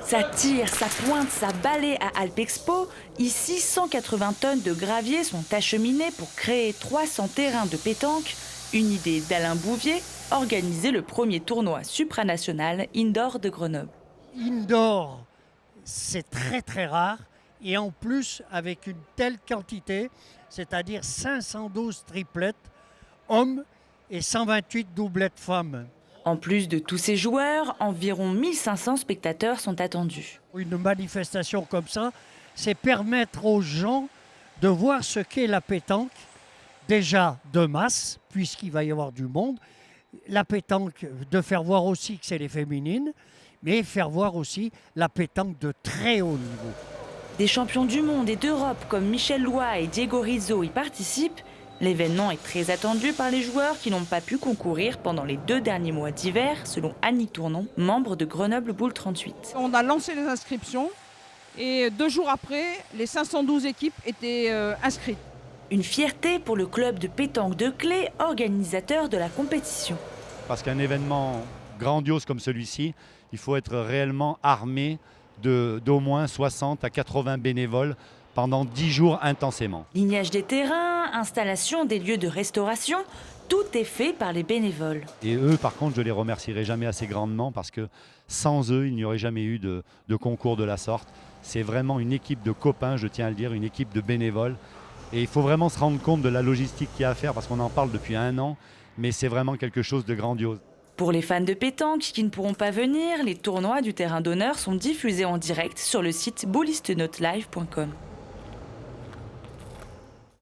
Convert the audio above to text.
Ça tire, ça pointe, ça balaie à Alpexpo. Ici, 180 tonnes de gravier sont acheminées pour créer 300 terrains de pétanque. Une idée d'Alain Bouvier, organiser le premier tournoi supranational indoor de Grenoble. Indoor, c'est très très rare. Et en plus, avec une telle quantité, c'est-à-dire 512 triplettes hommes et 128 doublettes femmes. En plus de tous ces joueurs, environ 1500 spectateurs sont attendus. Une manifestation comme ça, c'est permettre aux gens de voir ce qu'est la pétanque, déjà de masse, puisqu'il va y avoir du monde. La pétanque, de faire voir aussi que c'est les féminines, mais faire voir aussi la pétanque de très haut niveau. Des champions du monde et d'Europe comme Michel Lois et Diego Rizzo y participent. L'événement est très attendu par les joueurs qui n'ont pas pu concourir pendant les 2 derniers mois d'hiver, selon Annie Tournon, membre de Grenoble Boule 38. On a lancé les inscriptions et 2 jours après, les 512 équipes étaient inscrites. Une fierté pour le club de pétanque de Clé, organisateur de la compétition. Parce qu'un événement grandiose comme celui-ci, il faut être réellement armé d'au moins 60 à 80 bénévoles pendant 10 jours intensément. Lignage des terrains, installation des lieux de restauration, tout est fait par les bénévoles. Et eux, par contre, je les remercierai jamais assez grandement parce que sans eux, il n'y aurait jamais eu de concours de la sorte. C'est vraiment une équipe de copains, je tiens à le dire, une équipe de bénévoles. Et il faut vraiment se rendre compte de la logistique qu'il y a à faire parce qu'on en parle depuis 1 an, mais c'est vraiment quelque chose de grandiose. Pour les fans de pétanque qui ne pourront pas venir, les tournois du terrain d'honneur sont diffusés en direct sur le site boulistenotelive.com.